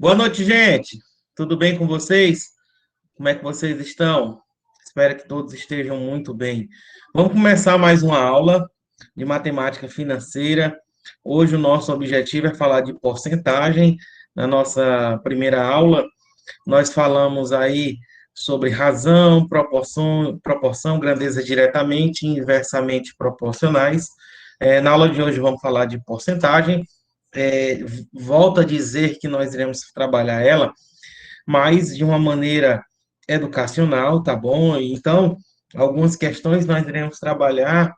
Boa noite, gente. Tudo bem com vocês? Como é que vocês estão? Espero que todos estejam muito bem. Vamos começar mais uma aula de matemática financeira. Hoje o nosso objetivo é falar de porcentagem. Na nossa primeira aula, nós falamos aí sobre razão, proporção, grandeza diretamente e inversamente proporcionais. Na aula de hoje vamos falar de porcentagem. É, Volto a dizer que nós iremos trabalhar ela, mas de uma maneira educacional, tá bom? Então, algumas questões nós iremos trabalhar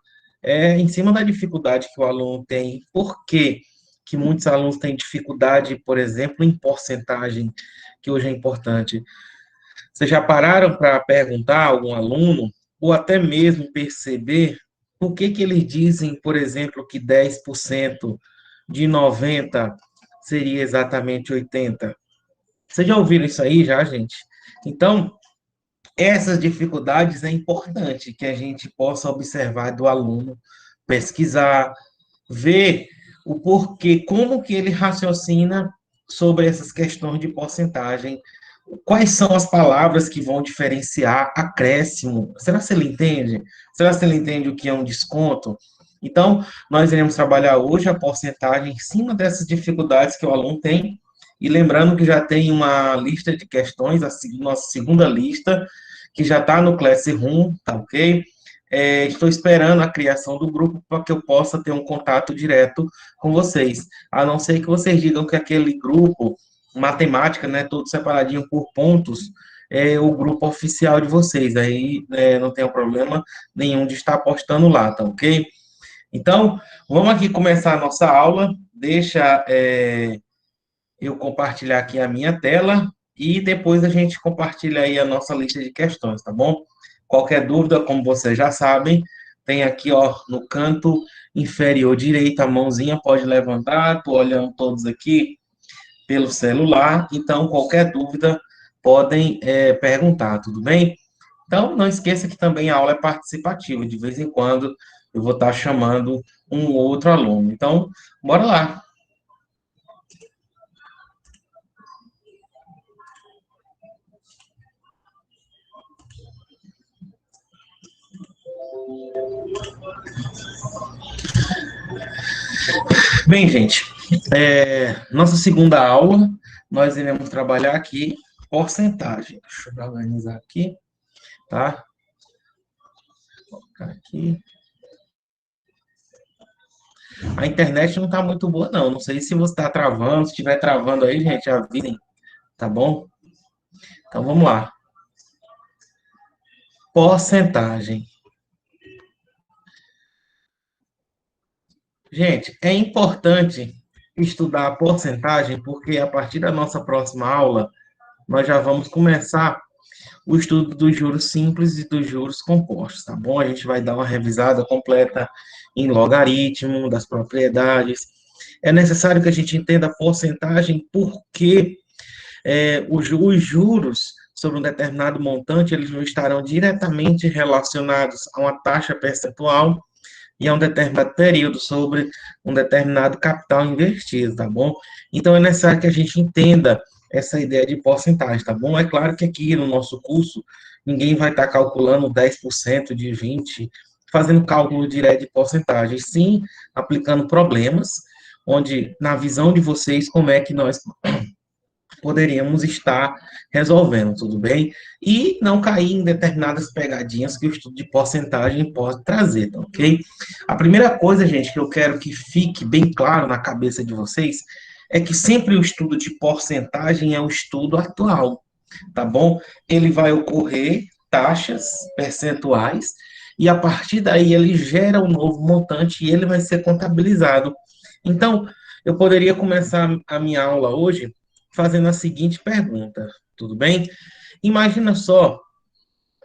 em cima da dificuldade que o aluno tem. Por quê que muitos alunos têm dificuldade, por exemplo, em porcentagem, que hoje é importante? Vocês já pararam para perguntar a algum aluno, ou até mesmo perceber, por que eles dizem, por exemplo, que 10% de 90 seria exatamente 80? Vocês já ouviram isso aí, já, gente? Então, essas dificuldades é importante que a gente possa observar do aluno, pesquisar, ver o porquê, como que ele raciocina sobre essas questões de porcentagem, quais são as palavras que vão diferenciar acréscimo. Será que ele entende? Será que ele entende o que é um desconto? Então, nós iremos trabalhar hoje a porcentagem em cima dessas dificuldades que o aluno tem, e lembrando que já tem uma lista de questões, nossa segunda lista, que já está no Classroom, tá ok? Estou esperando a criação do grupo para que eu possa ter um contato direto com vocês. A não ser que vocês digam que aquele grupo, matemática, né, todo separadinho por pontos, é o grupo oficial de vocês. Aí não tem problema nenhum de estar postando lá, tá ok? Então, vamos aqui começar a nossa aula. Deixa eu compartilhar aqui a minha tela e depois a gente compartilha aí a nossa lista de questões, tá bom? Qualquer dúvida, como vocês já sabem, tem aqui, ó, no canto inferior direito, a mãozinha pode levantar. Estou olhando todos aqui pelo celular, então qualquer dúvida podem perguntar, tudo bem? Então, não esqueça que também a aula é participativa, de vez em quando eu vou estar chamando um ou outro aluno. Então, bora lá. Bem, gente, nossa segunda aula, nós iremos trabalhar aqui porcentagem. Deixa eu organizar aqui, tá? Vou colocar aqui. A internet não está muito boa, não. Não sei se você está travando. Se estiver travando aí, gente, avisem, tá bom? Então, vamos lá. Porcentagem. Gente, é importante estudar a porcentagem, porque a partir da nossa próxima aula, nós já vamos começar o estudo dos juros simples e dos juros compostos, tá bom? A gente vai dar uma revisada completa em logaritmo, das propriedades. É necessário que a gente entenda a porcentagem, porque os juros sobre um determinado montante, eles não estarão diretamente relacionados a uma taxa percentual e a um determinado período sobre um determinado capital investido, tá bom? Então, é necessário que a gente entenda essa ideia de porcentagem, tá bom? É claro que aqui no nosso curso, ninguém vai estar calculando 10% de 20%, fazendo cálculo direto de porcentagem, sim aplicando problemas, onde, na visão de vocês, como é que nós poderíamos estar resolvendo, tudo bem? E não cair em determinadas pegadinhas que o estudo de porcentagem pode trazer, tá ok? A primeira coisa, gente, que eu quero que fique bem claro na cabeça de vocês é que sempre o estudo de porcentagem é um estudo atual, tá bom? Ele vai ocorrer taxas percentuais e a partir daí ele gera um novo montante e ele vai ser contabilizado. Então, eu poderia começar a minha aula hoje fazendo a seguinte pergunta, tudo bem? Imagina só,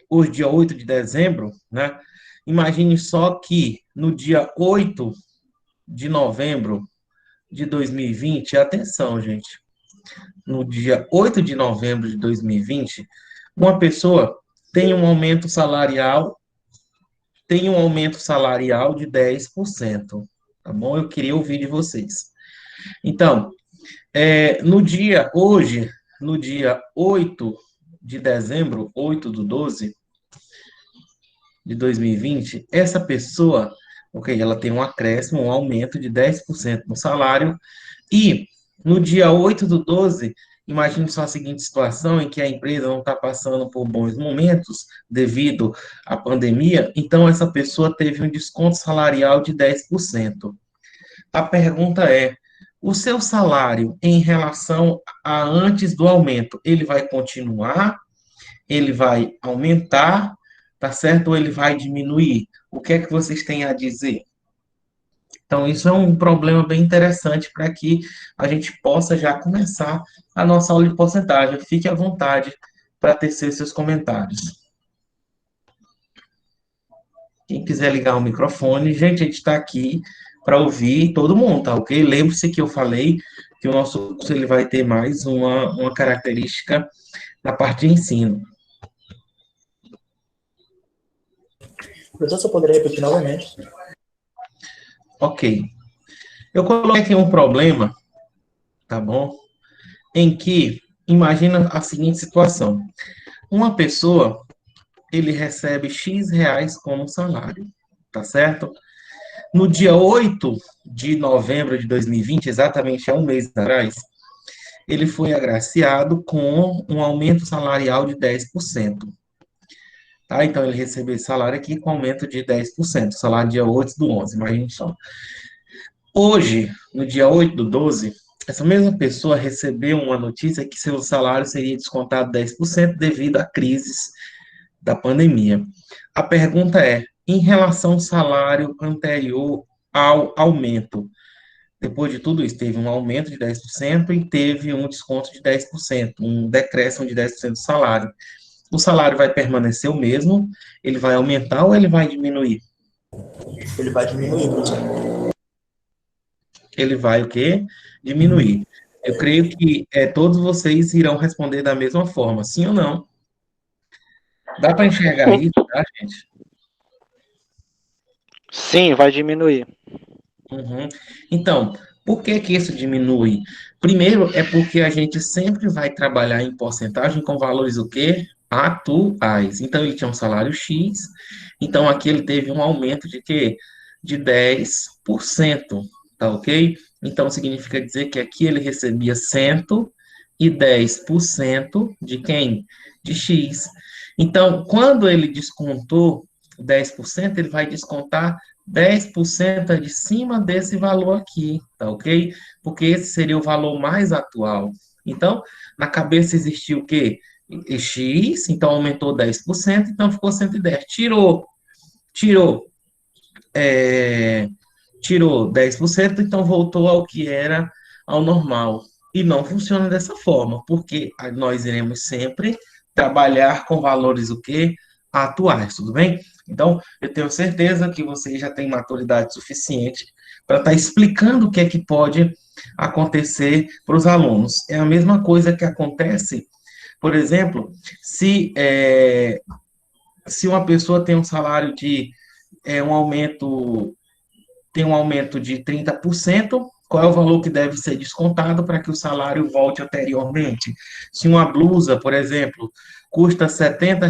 hoje, dia 8 de dezembro, né? Imagine só que no dia 8 de novembro de 2020, atenção, gente, no dia 8 de novembro de 2020, uma pessoa tem um aumento salarial, de 10%, tá bom? Eu queria ouvir de vocês. Então, No dia 8 de dezembro, 8/12/2020, essa pessoa, ok, ela tem um acréscimo, um aumento de 10% no salário, e no dia 8/12, imagine só a seguinte situação, em que a empresa não está passando por bons momentos devido à pandemia, então essa pessoa teve um desconto salarial de 10%. A pergunta é: o seu salário em relação a antes do aumento, ele vai continuar? Ele vai aumentar? Tá certo? Ou ele vai diminuir? O que é que vocês têm a dizer? Então, isso é um problema bem interessante para que a gente possa já começar a nossa aula de porcentagem. Fique à vontade para tecer seus comentários. Quem quiser ligar o microfone, gente, a gente está aqui para ouvir todo mundo, tá ok? Lembre-se que eu falei que o nosso curso ele vai ter mais uma característica na parte de ensino. Professor, você poderia repetir novamente? Ok. Eu coloquei aqui um problema, tá bom? Em que, imagina a seguinte situação. Uma pessoa, ele recebe X reais como salário, tá certo? No dia 8 de novembro de 2020, exatamente há um mês atrás, ele foi agraciado com um aumento salarial de 10%. Tá? Então, ele recebeu esse salário aqui com aumento de 10%, salário dia 8/11, imagine só. Hoje, no dia 8/12, essa mesma pessoa recebeu uma notícia que seu salário seria descontado 10% devido à crise da pandemia. A pergunta é, em relação ao salário anterior ao aumento, depois de tudo isso, teve um aumento de 10% e teve um desconto de 10%, um decréscimo de 10% do salário. O salário vai permanecer o mesmo, ele vai aumentar ou ele vai diminuir? Ele vai diminuir, professor. Ele vai o quê? Diminuir. Eu creio que todos vocês irão responder da mesma forma, sim ou não? Dá para enxergar isso, tá, gente? Sim, vai diminuir. Uhum. Então, por que que isso diminui? Primeiro, é porque a gente sempre vai trabalhar em porcentagem com valores o quê? Atuais. Então, ele tinha um salário X, então aqui ele teve um aumento de quê? De 10%, tá ok? Então, significa dizer que aqui ele recebia 110% de quem? De X. Então, quando ele descontou 10%, ele vai descontar 10% é de cima desse valor aqui, tá ok? Porque esse seria o valor mais atual. Então, na cabeça existiu o quê? X, então aumentou 10%, então ficou 110. Tirou, é, tirou 10%, então voltou ao que era ao normal. E não funciona dessa forma, porque nós iremos sempre trabalhar com valores o quê? Atuais, tudo bem? Então, eu tenho certeza que vocês já têm maturidade suficiente para estar explicando o que é que pode acontecer para os alunos. É a mesma coisa que acontece, por exemplo, se uma pessoa tem um salário de um aumento tem um aumento de 30%, qual é o valor que deve ser descontado para que o salário volte anteriormente? Se uma blusa, por exemplo, custa R$ 70,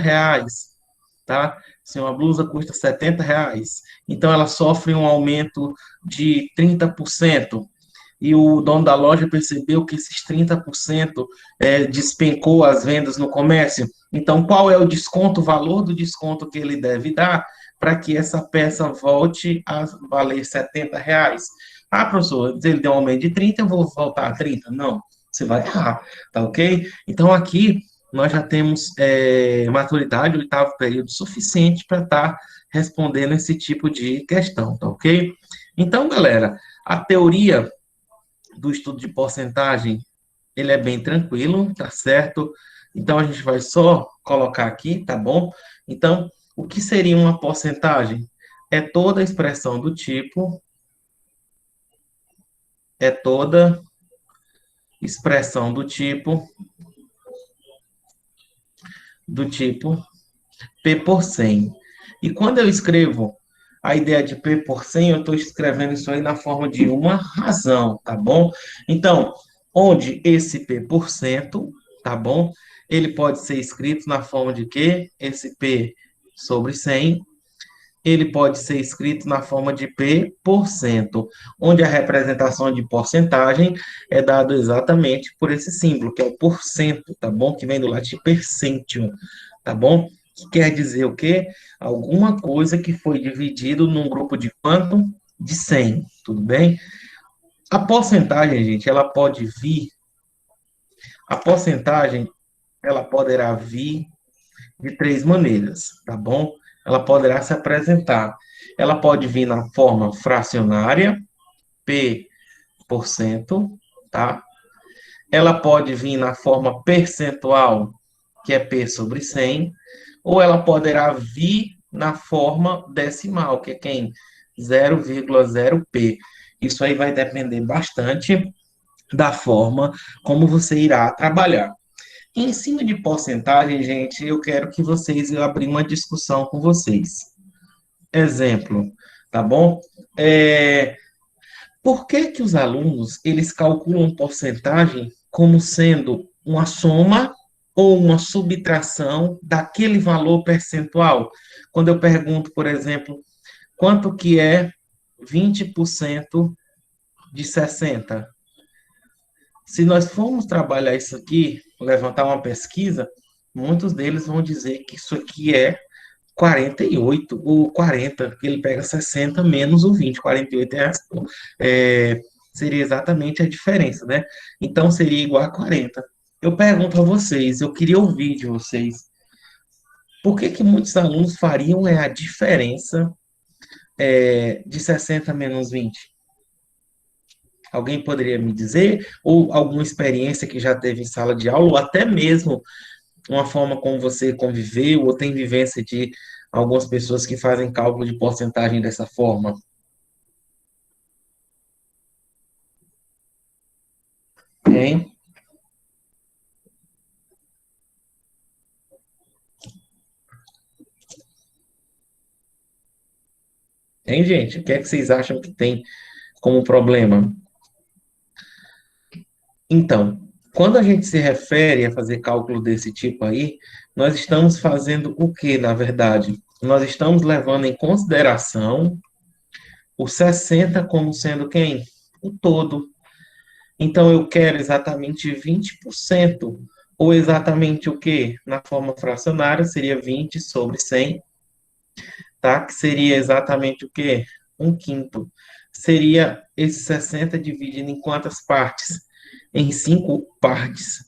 tá? Se uma blusa custa R$ 70, então ela sofre um aumento de 30%, e o dono da loja percebeu que esses 30% despencou as vendas no comércio. Então, qual é o desconto, o valor do desconto que ele deve dar para que essa peça volte a valer R$ 70? Ah, professor, ele deu um aumento de 30, eu vou voltar a 30? Não, você vai errar, tá ok? Então, aqui, nós já temos maturidade, oitavo período, suficiente para estar respondendo esse tipo de questão, tá ok? Então, galera, a teoria do estudo de porcentagem, ele é bem tranquilo, tá certo? Então, a gente vai só colocar aqui, tá bom? Então, o que seria uma porcentagem? É toda expressão é toda expressão do tipo P por 100. E quando eu escrevo a ideia de P por 100, eu estou escrevendo isso aí na forma de uma razão, tá bom? Então, onde esse P%, tá bom? Ele pode ser escrito na forma de quê? Esse P sobre 100. Ele pode ser escrito na forma de P%, onde a representação de porcentagem é dada exatamente por esse símbolo, que é o porcento, tá bom? Que vem do latim percentium, tá bom? Que quer dizer o quê? Alguma coisa que foi dividido num grupo de quanto? De 100, tudo bem? A porcentagem, gente, ela pode vir, a porcentagem, ela poderá vir de três maneiras, tá bom? Ela poderá se apresentar. Ela pode vir na forma fracionária, P%, tá? Ela pode vir na forma percentual, que é P sobre 100, ou ela poderá vir na forma decimal, que é quem? 0,0p. Isso aí vai depender bastante da forma como você irá trabalhar. Em cima de porcentagem, gente, eu quero que vocês eu abrir uma discussão com vocês. Exemplo, tá bom? Por que que os alunos eles calculam porcentagem como sendo uma soma ou uma subtração daquele valor percentual? Quando eu pergunto, por exemplo, quanto que é 20% de 60? Se nós formos trabalhar isso aqui, levantar uma pesquisa, muitos deles vão dizer que isso aqui é 48 ou 40, que ele pega 60 menos o 20, 48 seria exatamente a diferença, né? Então seria igual a 40. Eu pergunto a vocês, eu queria ouvir de vocês, por que que muitos alunos fariam a diferença de 60 menos 20? Alguém poderia me dizer? Ou alguma experiência que já teve em sala de aula, ou até mesmo uma forma como você conviveu, ou tem vivência de algumas pessoas que fazem cálculo de porcentagem dessa forma? Tem? Tem, gente? O que é que vocês acham que tem como problema? Então, quando a gente se refere a fazer cálculo desse tipo aí, nós estamos fazendo o que, na verdade? Nós estamos levando em consideração o 60 como sendo quem? O todo. Então, eu quero exatamente 20%. Ou exatamente o quê? Na forma fracionária, seria 20 sobre 100, tá? Que seria exatamente o quê? Um quinto. Seria esse 60 dividido em quantas partes? Em cinco partes,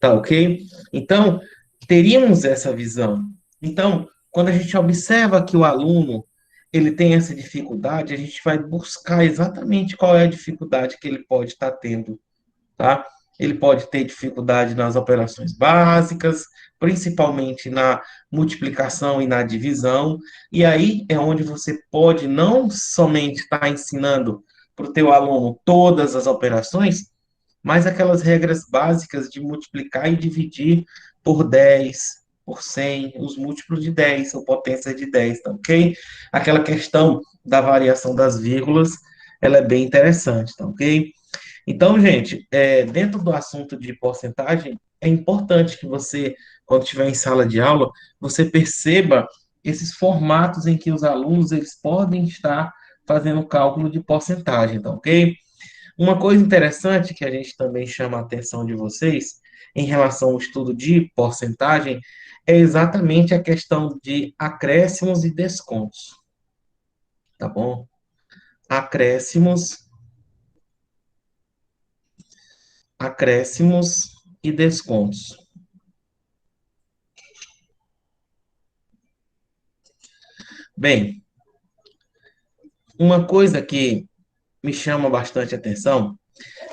tá ok? Então, teríamos essa visão. Então, quando a gente observa que o aluno ele tem essa dificuldade, a gente vai buscar exatamente qual é a dificuldade que ele pode estar tendo, tá? Ele pode ter dificuldade nas operações básicas, principalmente na multiplicação e na divisão, e aí é onde você pode não somente estar ensinando para o teu aluno todas as operações, mas aquelas regras básicas de multiplicar e dividir por 10, por 100, os múltiplos de 10, ou potência de 10, tá ok? Aquela questão da variação das vírgulas, ela é bem interessante, tá ok? Então, gente, dentro do assunto de porcentagem, é importante que você, quando estiver em sala de aula, você perceba esses formatos em que os alunos eles podem estar fazendo cálculo de porcentagem, tá ok? Uma coisa interessante que a gente também chama a atenção de vocês em relação ao estudo de porcentagem é exatamente a questão de acréscimos e descontos, tá bom? Acréscimos, acréscimos e descontos. Bem, uma coisa que me chama bastante atenção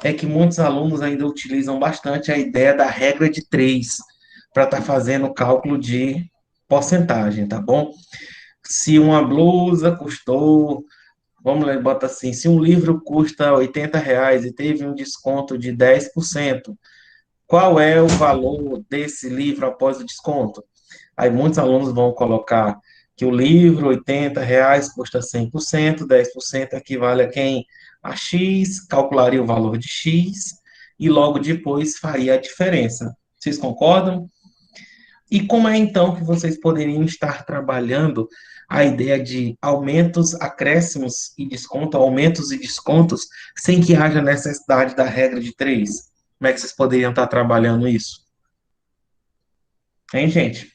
é que muitos alunos ainda utilizam bastante a ideia da regra de três para estar fazendo o cálculo de porcentagem, tá bom? Se uma blusa custou, vamos lá, bota assim, se um livro custa R$ 80 e teve um desconto de 10%, qual é o valor desse livro após o desconto? Aí muitos alunos vão colocar que o livro, R$ 80 custa 100%, 10% equivale a quem? A X, calcularia o valor de X, e logo depois faria a diferença. Vocês concordam? E como é então que vocês poderiam estar trabalhando a ideia de aumentos, acréscimos e desconto, aumentos e descontos, sem que haja necessidade da regra de três? Como é que vocês poderiam estar trabalhando isso? Hein, gente?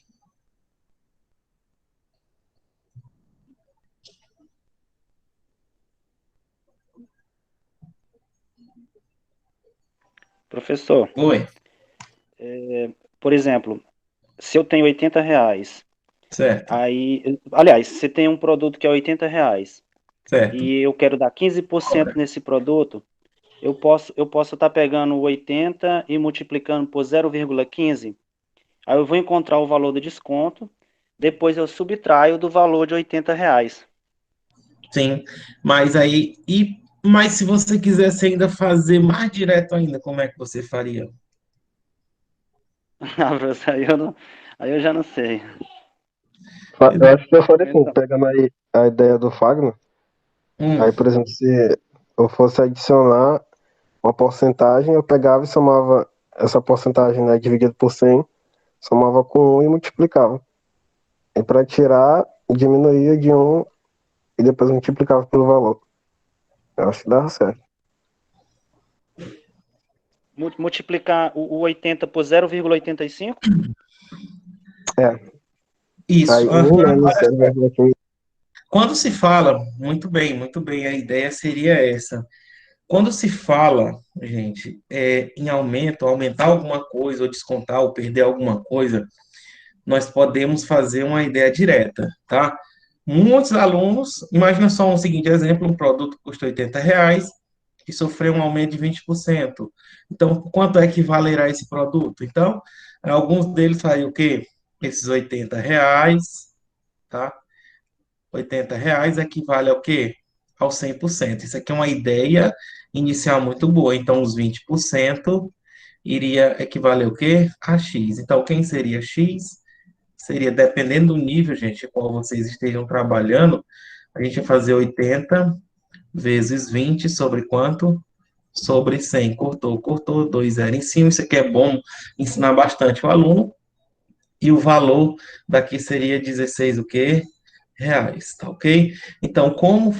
Professor, Oi, por exemplo, se eu tenho R$ 80, certo, aliás, se tem um produto que é R$ 80 certo. e eu quero dar 15% nesse produto, eu posso estar pegando o 80 e multiplicando por 0,15. Aí eu vou encontrar o valor do desconto, depois eu subtraio do valor de R$ 80. Sim, mas se você quisesse ainda fazer mais direto ainda, como é que você faria? Ah, professor, aí eu já não sei. Eu acho que eu faria assim, Então, pegando aí a ideia do Fagner, Hum, aí, por exemplo, se eu fosse adicionar uma porcentagem, eu pegava e somava essa porcentagem, né, dividido por 100, somava com 1 e multiplicava. E para tirar, diminuía de 1 e depois multiplicava pelo valor. Eu acho que dava certo. multiplicar o 80 por 0,85? É, isso. aí 1, Aham. menos 0,15. Quando se fala, muito bem, a ideia seria essa. Quando se fala, gente, em aumento, aumentar alguma coisa, ou descontar, ou perder alguma coisa, nós podemos fazer uma ideia direta, tá? Muitos alunos, imagina só um seguinte exemplo, um produto custa R$ 80 e sofreu um aumento de 20%. Então, quanto é que valerá esse produto? Então, alguns deles fariam o quê? Esses R$ 80, tá? R$ 80 equivale ao quê? Ao 100%. Isso aqui é uma ideia inicial muito boa. Então, os 20% iria equivaler ao quê? A X. Então, quem seria X? Seria, dependendo do nível, gente, qual vocês estejam trabalhando, a gente vai fazer 80 vezes 20 sobre quanto? Sobre 100. Cortou, 2 zero em cima. Isso aqui é bom ensinar bastante o aluno. E o valor daqui seria 16 o quê? Reais, tá ok? Então, como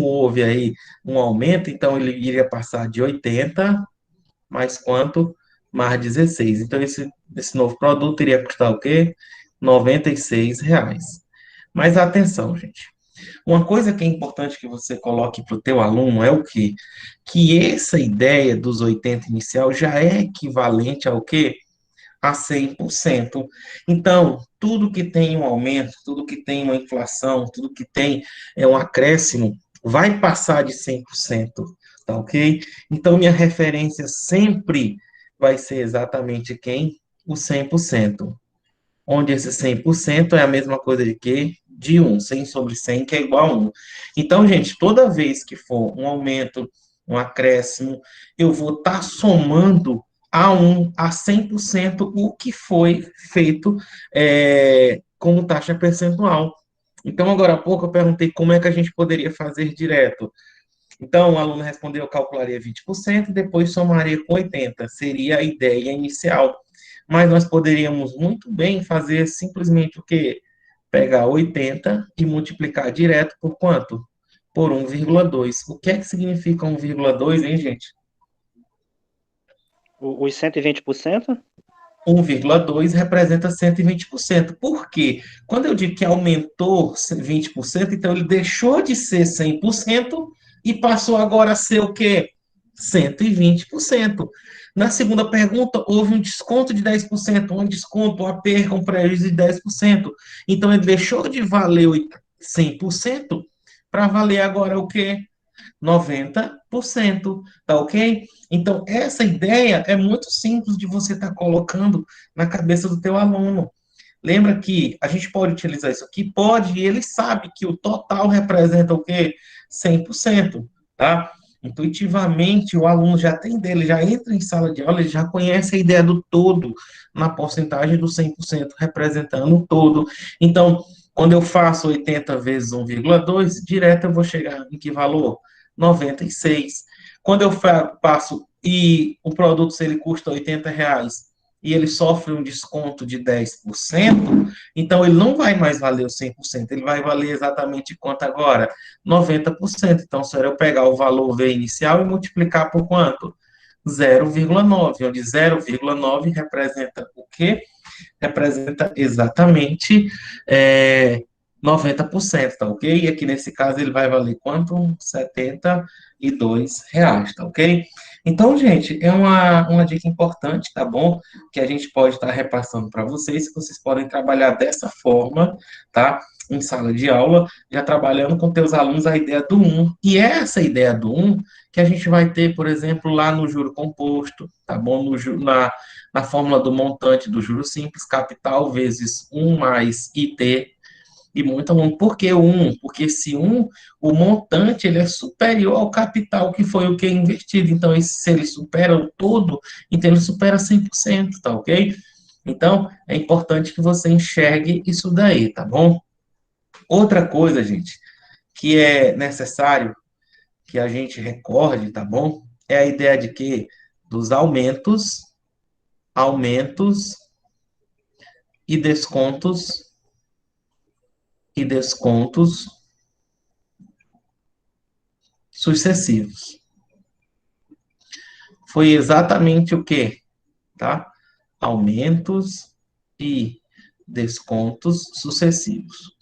houve aí um aumento, então ele iria passar de 80 mais quanto? Mais 16. Então, esse novo produto iria custar o quê? R$ 96. Mas atenção, gente. Uma coisa que é importante que você coloque para o teu aluno é o quê? Que essa ideia dos 80 inicial já é equivalente ao quê? A 100%. Então, tudo que tem um aumento, tudo que tem uma inflação, tudo que tem um acréscimo, vai passar de 100%, tá ok? Então, minha referência sempre vai ser exatamente quem? O 100%. Onde esse 100% é a mesma coisa de quê? De 1, 100 sobre 100, que é igual a 1. Então, gente, toda vez que for um aumento, um acréscimo, eu vou estar somando a 100% o que foi feito como taxa percentual. Então, agora há pouco eu perguntei como é que a gente poderia fazer direto. Então, o aluno respondeu, eu calcularia 20% e depois somaria com 80%. Seria a ideia inicial. Mas nós poderíamos muito bem fazer simplesmente o quê? Pegar 80 e multiplicar direto por quanto? Por 1,2. O que é que significa 1,2, hein, gente? Os 120%? 1,2 representa 120%. Por quê? Quando eu digo que aumentou 20%, então ele deixou de ser 100% e passou agora a ser o quê? 120%. Na segunda pergunta, houve um desconto de 10%, um desconto, uma perca, um prejuízo de 10%. Então ele deixou de valer 100% para valer agora o quê? 90%, tá ok? Então, essa ideia é muito simples de você estar colocando na cabeça do teu aluno. Lembra que a gente pode utilizar isso aqui? Pode, e ele sabe que o total representa o quê? 100%, tá? Intuitivamente, o aluno já tem dele, já entra em sala de aula, ele já conhece a ideia do todo, na porcentagem do 100% representando o todo. Então, quando eu faço 80 vezes 1,2, direto eu vou chegar em que valor? 96. Quando eu passo e o produto, se ele custa R$ 80 e ele sofre um desconto de 10%, então ele não vai mais valer os 100%, ele vai valer exatamente quanto agora? 90%. Então, se eu pegar o valor V inicial e multiplicar por quanto? 0,9, onde 0,9 representa o quê? Representa exatamente 90%, tá ok? E aqui nesse caso ele vai valer quanto? R$ 72, tá ok? Então, gente, é uma dica importante, tá bom? Que a gente pode estar repassando para vocês, que vocês podem trabalhar dessa forma, tá? Em sala de aula, já trabalhando com teus alunos a ideia do e é essa ideia do que a gente vai ter, por exemplo, lá no juro composto, tá bom? Na fórmula do montante do juro simples, capital vezes 1 mais IT, e muito aluno. Por que o 1? Porque esse 1, o montante, ele é superior ao capital, que foi o que é investido. Então, se ele supera o todo, então ele supera 100%, tá ok? Então, é importante que você enxergue isso daí, tá bom? Outra coisa, gente, que é necessário que a gente recorde, tá bom? É a ideia de que dos aumentos e descontos sucessivos. Foi exatamente o que, tá? Aumentos e descontos sucessivos.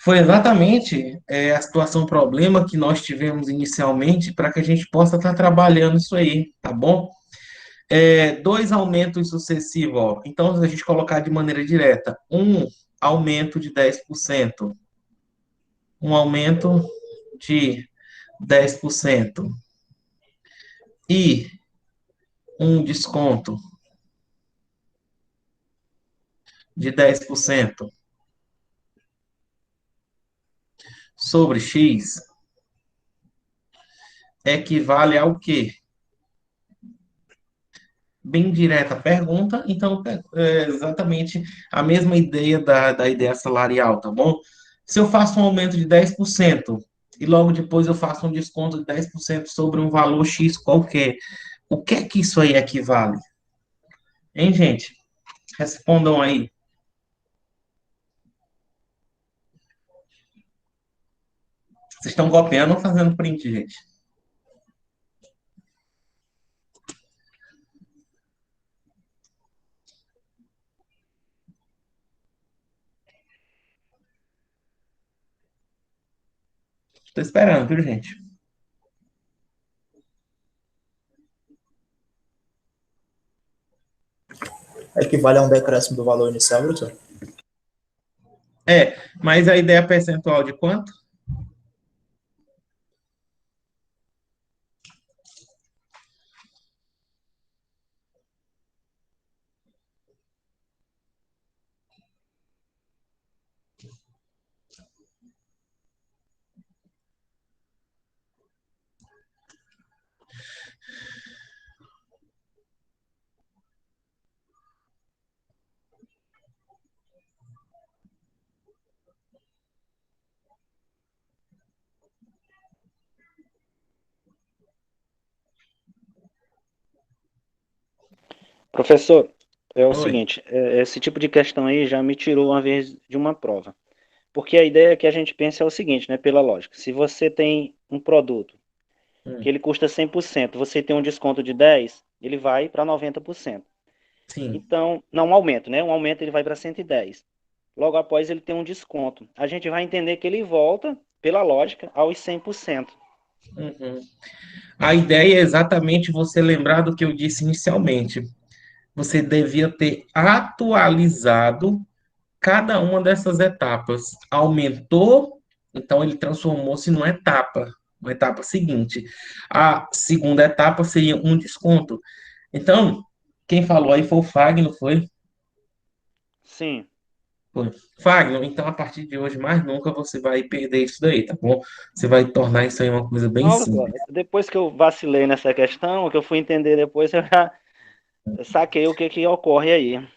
Foi exatamente a situação, problema que nós tivemos inicialmente para que a gente possa estar trabalhando isso aí, tá bom? Dois aumentos sucessivos, ó. Então, se a gente colocar de maneira direta, um aumento de 10%, um aumento de 10% e um desconto de 10% sobre X equivale ao quê? Bem direta a pergunta, então é exatamente a mesma ideia da ideia salarial, tá bom? Se eu faço um aumento de 10% e logo depois eu faço um desconto de 10% sobre um valor X qualquer, o que é que isso aí equivale? Hein, gente? Respondam aí. Vocês estão copiando ou fazendo print, gente? Estou esperando, viu, gente? Equivale a um decréscimo do valor inicial, professor? Mas a ideia percentual de quanto? Professor, é o Oi. seguinte, esse tipo de questão aí já me tirou uma vez de uma prova. Porque a ideia que a gente pensa é o seguinte, né, pela lógica, se você tem um produto que Hum, ele custa 100%, você tem um desconto de 10%, ele vai para 90%. sim. Então, não um aumento, né? Um aumento ele vai para 110. Logo após ele tem um desconto. A gente vai entender que ele volta, pela lógica, aos 100%. Uhum. A ideia é exatamente você lembrar do que eu disse inicialmente. Você devia ter atualizado cada uma dessas etapas. Aumentou, então ele transformou-se numa etapa, uma etapa seguinte. A segunda etapa seria um desconto. Então, quem falou aí foi o Fagner, foi? Sim. Foi. Fagner, então a partir de hoje, mais nunca você vai perder isso daí, tá bom? Você vai tornar isso aí uma coisa bem Não, simples. depois que eu vacilei nessa questão, que eu fui entender depois, eu já saquei o que que ocorre aí.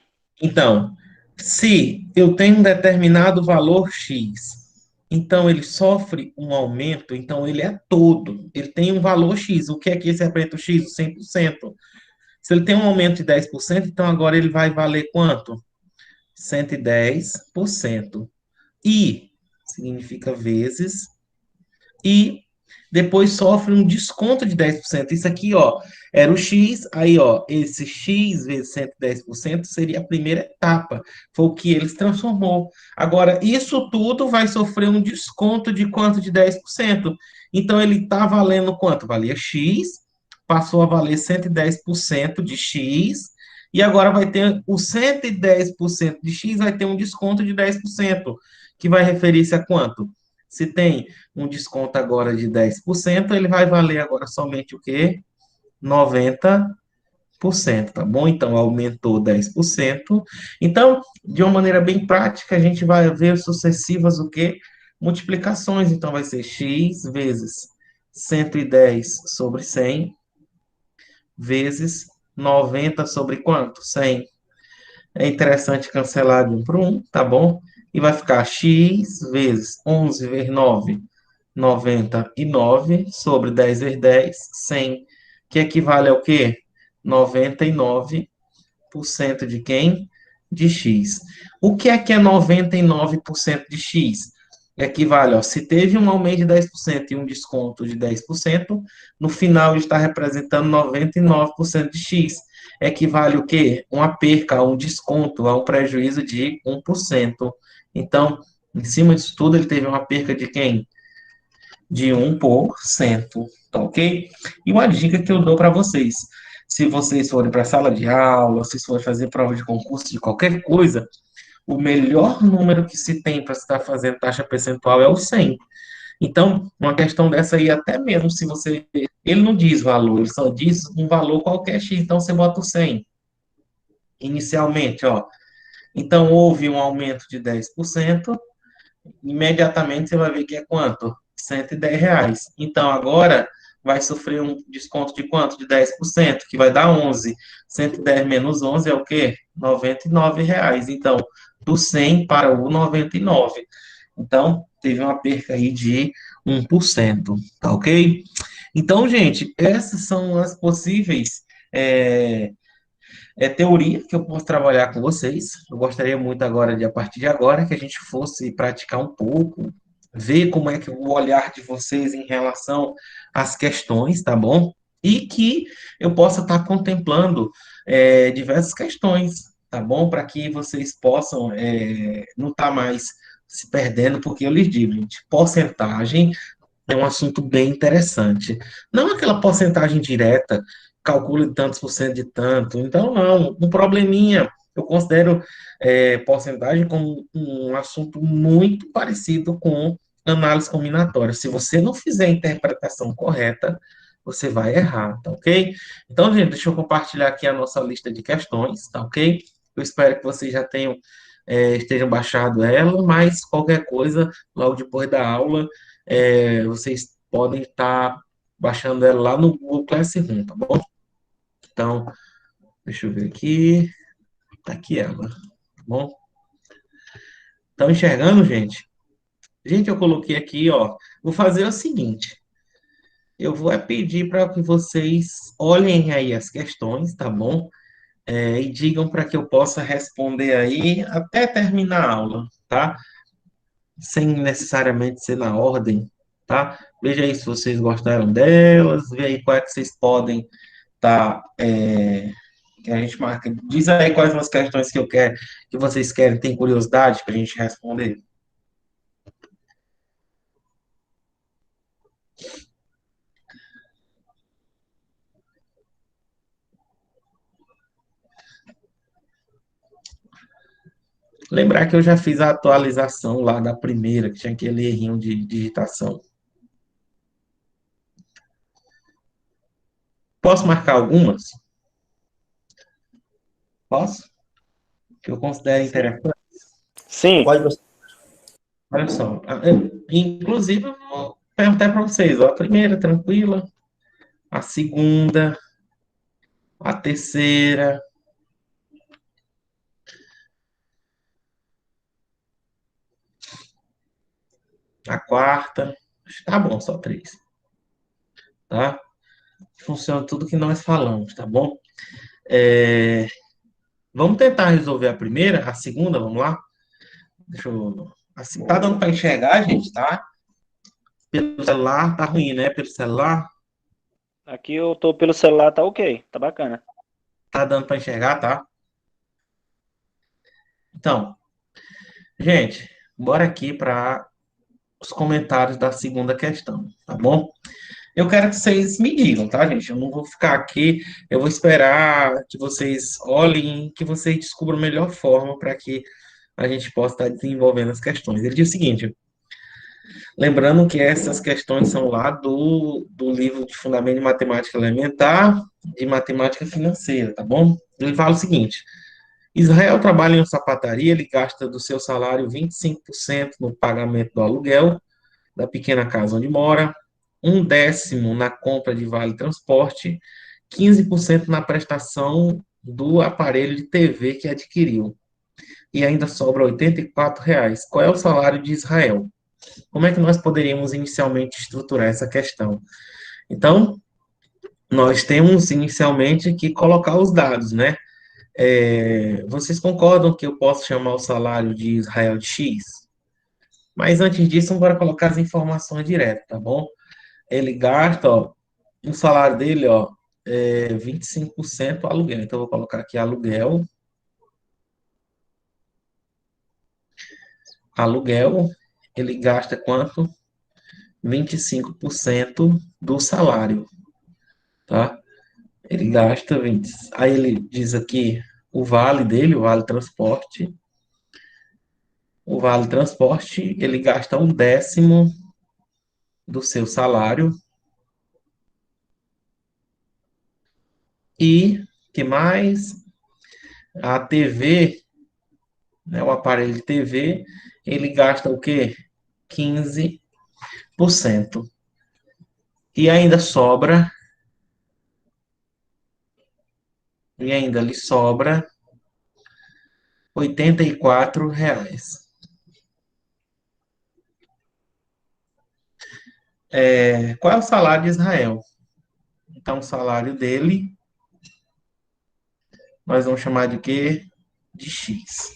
Então, se eu tenho um determinado valor X, então ele sofre um aumento, então ele é todo, ele tem um valor X. O que é que esse representa o X? O 100%. Se ele tem um aumento de 10%, então agora ele vai valer quanto? 110%. I significa vezes, e depois sofre um desconto de 10%. Isso aqui, ó, era o X, aí, ó, esse X vezes 110% seria a primeira etapa, foi o que eles transformou. Agora, isso tudo vai sofrer um desconto de quanto? De 10%. Então, ele está valendo quanto? Valia X, passou a valer 110% de X, e agora vai ter o 110% de X, vai ter um desconto de 10%, que vai referir-se a quanto? Se tem um desconto agora de 10%, ele vai valer agora somente o quê? 90%, tá bom? Então, aumentou 10%. Então, de uma maneira bem prática, a gente vai ver sucessivas o quê? Multiplicações. Então, vai ser x vezes 110 sobre 100 vezes 90 sobre quanto? 100. É interessante cancelar de 1 por 1, tá bom? E vai ficar x vezes 11 vezes 9, 99 sobre 10 vezes 10, 100, que equivale ao quê? 99% de quem? De x. O que é 99% de x? Equivale, ó, se teve um aumento de 10% e um desconto de 10%, no final está representando 99% de x. Equivale o quê? Uma perca, a um desconto, a um prejuízo de 1%. Então, em cima disso tudo, ele teve uma perca de quem? De 1%, tá ok? E uma dica que eu dou para vocês: se vocês forem para a sala de aula, se forem fazer prova de concurso de qualquer coisa, o melhor número que se tem para estar fazendo taxa percentual é o 100. Então, uma questão dessa aí, até mesmo se você. Ele não diz valor, ele só diz um valor qualquer X, então você bota o 100 inicialmente, ó. Então, houve um aumento de 10%, imediatamente você vai ver que é quanto? R$ 110. Então, agora vai sofrer um desconto de quanto? De 10%, que vai dar 11. 110 menos 11 é o quê? R$ 99. Então, do 100 para o 99. Então, teve uma perca aí de 1%, tá ok? Então, gente, essas são as possíveis teoria que eu posso trabalhar com vocês. Eu gostaria muito agora, a partir de agora, que a gente fosse praticar um pouco, ver como é que o olhar de vocês em relação às questões, tá bom? E que eu possa estar contemplando diversas questões, tá bom? Para que vocês possam não estar mais se perdendo, porque eu lhes digo, gente, porcentagem é um assunto bem interessante. Não aquela porcentagem direta, calcule tantos por cento de tanto. Então, não. Um probleminha. Eu considero porcentagem como um assunto muito parecido com análise combinatória. Se você não fizer a interpretação correta, você vai errar, tá ok? Então, gente, deixa eu compartilhar aqui a nossa lista de questões, tá ok? Eu espero que vocês já tenham, estejam baixado ela, mas qualquer coisa, logo depois da aula, vocês podem estar baixando ela lá no Google Classroom, tá bom? Então, deixa eu ver aqui. Tá aqui ela, tá bom? Estão enxergando, gente? Gente, eu coloquei aqui, ó. Vou fazer o seguinte. Eu vou pedir para que vocês olhem aí as questões, tá bom? E digam para que eu possa responder aí até terminar a aula, tá? Sem necessariamente ser na ordem, tá? Veja aí se vocês gostaram delas, vê aí qual é que vocês podem tá, que a gente marca. Diz aí quais são as questões que eu quero, que vocês querem, tem curiosidade para a gente responder. Lembrar que eu já fiz a atualização lá da primeira, que tinha aquele errinho de digitação. Posso marcar algumas? Posso? Que eu considero interessante. Sim, Pode você. Olha só. Inclusive, eu vou perguntar para vocês. Ó, a primeira, tranquila. A segunda. A terceira. A quarta. Tá bom, só 3. Tá? Funciona tudo que nós falamos, tá bom? É, vamos tentar resolver a primeira, a segunda, vamos lá? Deixa eu. Assim, tá dando para enxergar, gente, tá? Pelo celular, tá ruim, né? Pelo celular, Aqui eu tô pelo celular, tá ok, tá bacana. tá dando para enxergar, tá? Então, gente, bora aqui para os comentários da segunda questão, tá bom? Eu quero que vocês me digam, tá, gente? Eu não vou ficar aqui, eu vou esperar que vocês olhem, que vocês descubram a melhor forma para que a gente possa estar desenvolvendo as questões. Ele diz o seguinte: lembrando que essas questões são lá do livro de Fundamento de Matemática Elementar, de Matemática Financeira, tá bom? Ele fala o seguinte: Israel trabalha em uma sapataria, ele gasta do seu salário 25% no pagamento do aluguel da pequena casa onde mora, um décimo na compra de vale transporte, 15% na prestação do aparelho de TV que adquiriu. E ainda sobra R$ 84. Qual é o salário de Israel? Como é que nós poderíamos inicialmente estruturar essa questão? Então, nós temos inicialmente que colocar os dados, né? Vocês concordam que eu posso chamar o salário de Israel de X? Mas antes disso, bora colocar as informações direto, tá bom? Ele gasta, ó, o salário dele, ó, 25% aluguel. Então, eu vou colocar aqui aluguel. Aluguel, ele gasta quanto? 25% do salário, tá? Ele gasta 20. Aí ele diz aqui o vale dele, o vale transporte. O vale transporte, ele gasta um décimo do seu salário. E que mais? A TV, né, o aparelho de TV, ele gasta o quê? 15%. E ainda sobra, e ainda lhe sobra R$ 84. Qual é o salário de Israel? Então, o salário dele, nós vamos chamar de quê? De X.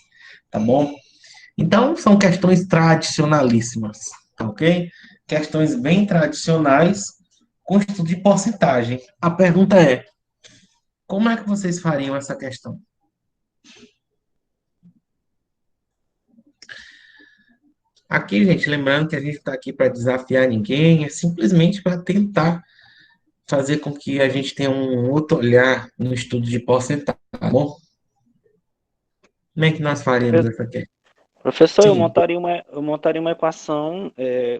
Tá bom? Então, são questões tradicionalíssimas, tá ok? Questões bem tradicionais com estudo de porcentagem. A pergunta é, como é que vocês fariam essa questão? Aqui, gente, lembrando que a gente está aqui para desafiar ninguém, é simplesmente para tentar fazer com que a gente tenha um outro olhar no estudo de porcentagem, tá bom? Como é que nós faríamos essa questão? Professor, Sim, eu montaria uma equação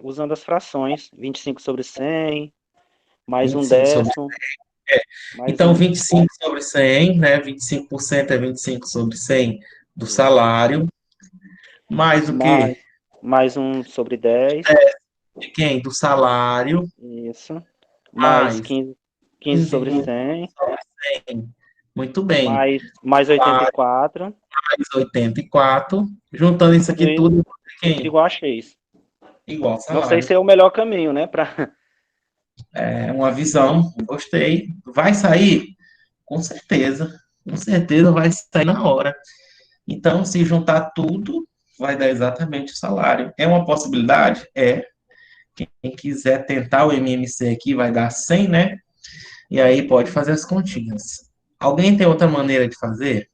usando as frações, 25 sobre 100, mais um 25 sobre... décimo, mais Então, um, 25 sobre 100, né? 25% é 25 sobre 100 do salário, mais o quê? mais, mais um sobre 10, De quem? Do salário, isso, mais mais 15 15 sobre 100, sobre 100. Muito bem. mais 84, Mais 84. Juntando isso tudo aqui isso tudo, quem? igual a X. Igual ao Não sei salário. se é o melhor caminho, né? É uma visão, gostei. Vai sair? Com certeza. Com certeza vai sair na hora. Então, se juntar tudo, vai dar exatamente o salário. É uma possibilidade? É. Quem quiser tentar o MMC aqui vai dar 100, né? E aí pode fazer as continhas. Alguém tem outra maneira de fazer?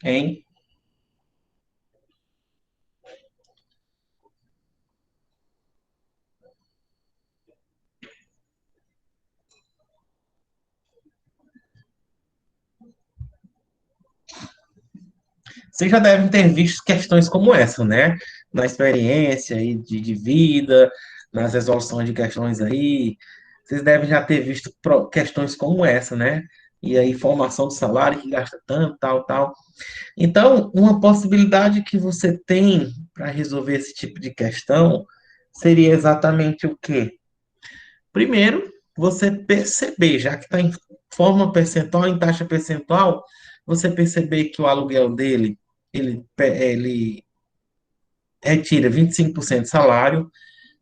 Hein? Vocês já devem ter visto questões como essa, né? Na experiência aí de vida, nas resoluções de questões aí. Vocês devem já ter visto questões como essa, né? E aí, formação do salário que gasta tanto, tal, tal. Então, uma possibilidade que você tem para resolver esse tipo de questão seria exatamente o quê? Primeiro, você perceber, já que está em forma percentual, em taxa percentual, você perceber que o aluguel dele, ele retira 25% do salário,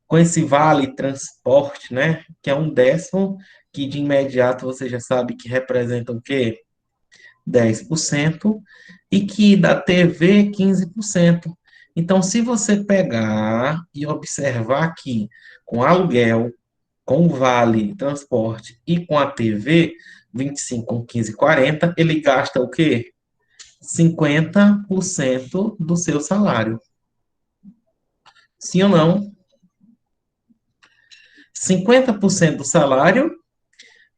com esse vale transporte, né, que é um décimo, que de imediato você já sabe que representa o quê? 10%, e que da TV 15%. Então, se você pegar e observar aqui com aluguel, com o vale transporte e com a TV, 25 com 15, 40, ele gasta o quê? 50% do seu salário. Sim ou não? 50% do salário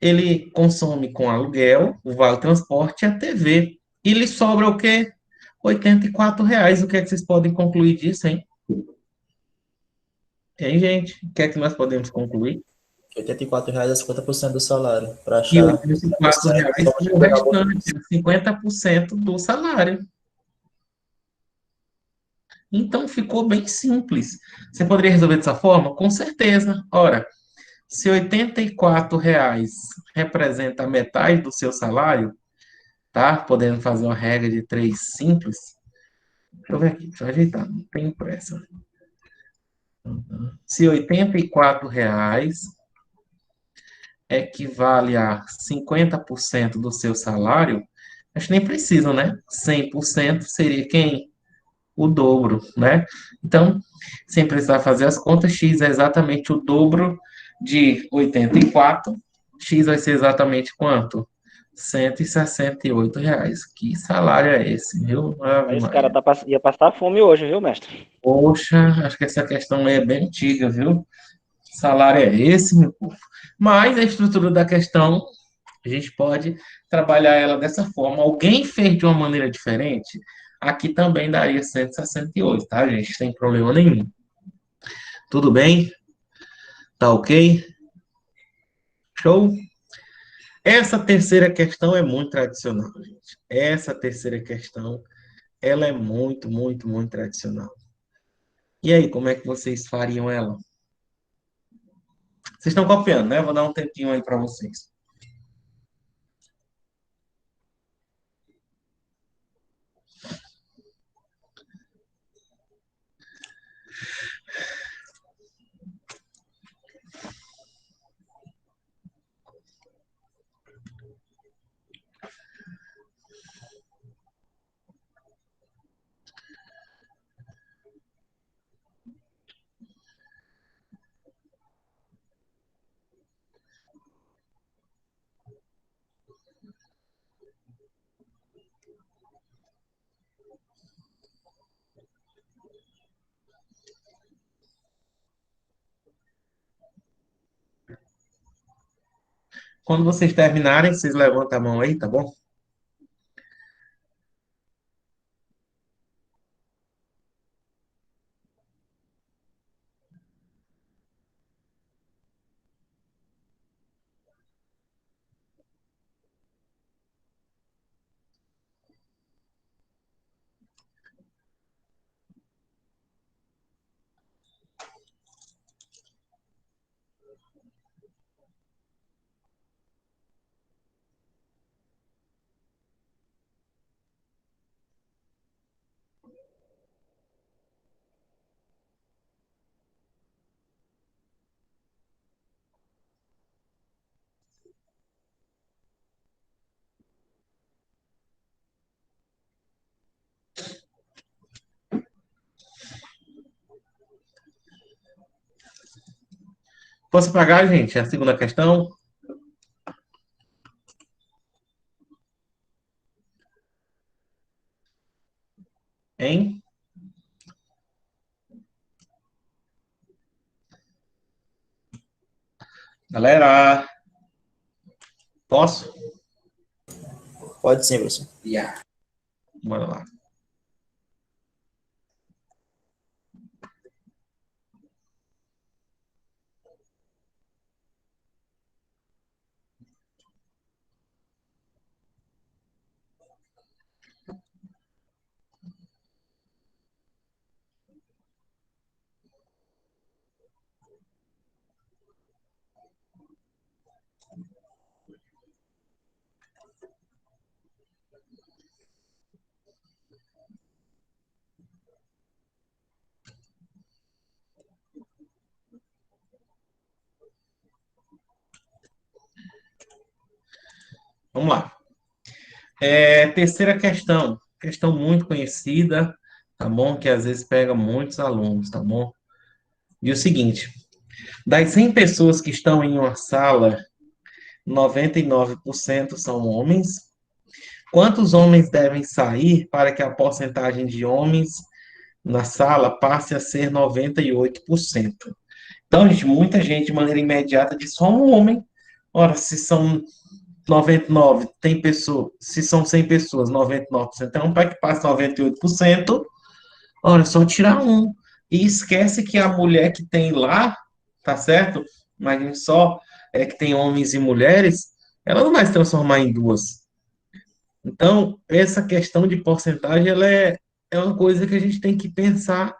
ele consome com aluguel, o vale transporte e a TV. E lhe sobra o quê? R$ 84. O que é que vocês podem concluir disso, hein? Hein, gente? O que é que nós podemos concluir? R$ 84 é 50% do salário. Para Que achar R$ 84 só é o multiplicar por restante, 15. 50% do salário. Então ficou bem simples. Você poderia resolver dessa forma? Com certeza. Ora, se R$ 84 representa a metade do seu salário, tá? Podendo fazer uma regra de três simples. Deixa eu ver aqui, deixa eu ajeitar, não tem pressa. Se R$ 84 equivale a 50% do seu salário, acho que nem precisam, né? 100% seria quem? O dobro, né? Então, sem precisar fazer as contas, X é exatamente o dobro de 84. X vai ser exatamente quanto? R$ 168. Que salário é esse, viu? Ave Esse cara Maria. ia passar fome hoje, viu, mestre? Poxa, acho que essa questão aí é bem antiga, viu? Que salário é esse, meu povo? Mas a estrutura da questão, a gente pode trabalhar ela dessa forma. Alguém fez de uma maneira diferente, aqui também daria 168, tá, gente? Sem problema nenhum. Tudo bem? Tá ok? Show? Essa terceira questão é muito tradicional, gente. Essa terceira questão, ela é muito, muito, muito tradicional. E aí, como é que vocês fariam ela? Vocês estão copiando, né? Vou dar um tempinho aí para vocês. Quando vocês terminarem, vocês levantam a mão aí, tá bom? Posso pagar, gente? A segunda questão, hein? Galera, posso? Pode sim, professor. Yeah. Bora lá. Vamos lá. Terceira questão muito conhecida, tá bom? Que às vezes pega muitos alunos, tá bom? E o seguinte, das 100 pessoas que estão em uma sala, 99% são homens. Quantos homens devem sair para que a porcentagem de homens na sala passe a ser 98%? Então, gente, muita gente, de maneira imediata, diz só um homem. Ora, se são 99, tem pessoas, se são 100 pessoas, 99% é um, para que passe 98%, ora, é só tirar um. E esquece que a mulher que tem lá, tá certo? Imagine só, que tem homens e mulheres, ela não vai se transformar em duas. Então, essa questão de porcentagem, ela é uma coisa que a gente tem que pensar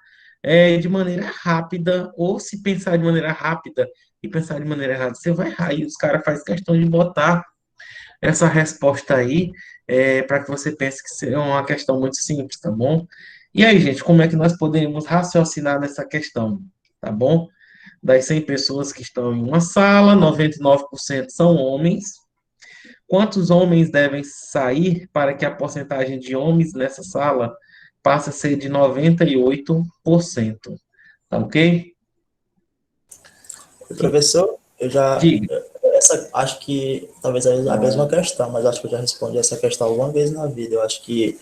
de maneira rápida, ou se pensar de maneira rápida e pensar de maneira errada, você vai errar. E os caras fazem questão de botar essa resposta aí para que você pense que é uma questão muito simples, tá bom? E aí, gente, como é que nós podemos raciocinar nessa questão, tá bom? Das 100 pessoas que estão em uma sala, 99% são homens. Quantos homens devem sair para que a porcentagem de homens nessa sala passe a ser de 98%? Tá ok? Professor, eu já. Diga. Acho que talvez é a mesma questão, mas acho que eu já respondi essa questão alguma vez na vida. Eu acho que.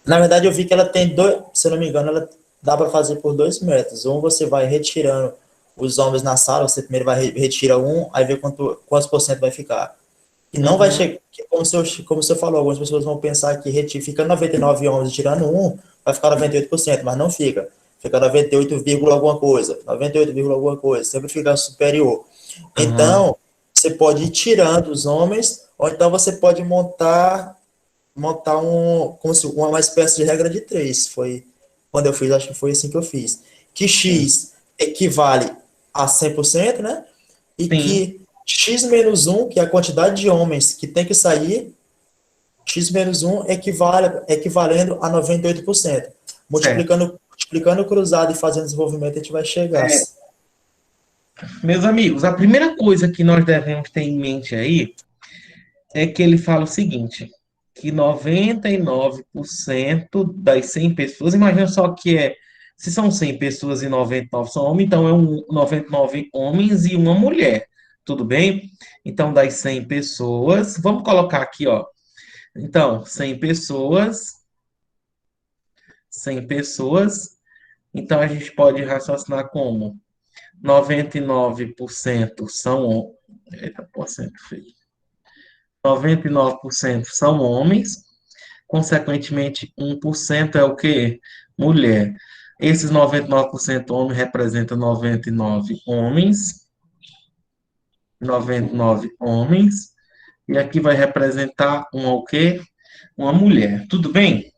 Na verdade, eu vi que ela tem dois. Se eu não me engano, ela dá para fazer por dois métodos. Um, você vai retirando os homens na sala, você primeiro vai retira um, aí vê quantos por cento vai ficar. E não vai Uhum. chegar, como o senhor falou, algumas pessoas vão pensar que fica 99 homens tirando um, vai ficar 98%, mas não fica. Fica 98, alguma coisa, 98, alguma coisa, sempre fica superior. Aham. Então, você pode ir tirando os homens, ou então você pode montar uma espécie de regra de três. Foi quando eu fiz, acho que foi assim que eu fiz. Que Sim. X equivale a 100%, né? E Sim. que X menos um, que é a quantidade de homens que tem que sair, X menos um equivalendo a 98%. Certo. Multiplicando cruzado e fazendo desenvolvimento, a gente vai chegar. Meus amigos, a primeira coisa que nós devemos ter em mente aí é que ele fala o seguinte, que 99% das 100 pessoas, imagina só que se são 100 pessoas e 99 são homens, então é 99 homens e uma mulher, tudo bem? Então, das 100 pessoas, vamos colocar aqui, ó, então, 100 pessoas, então a gente pode raciocinar como 99% são, eita, porcento feio. 99% são homens, consequentemente, 1% é o quê? Mulher. Esses 99% homens representam 99 homens, 99 homens, e aqui vai representar o quê? Uma mulher. Tudo bem?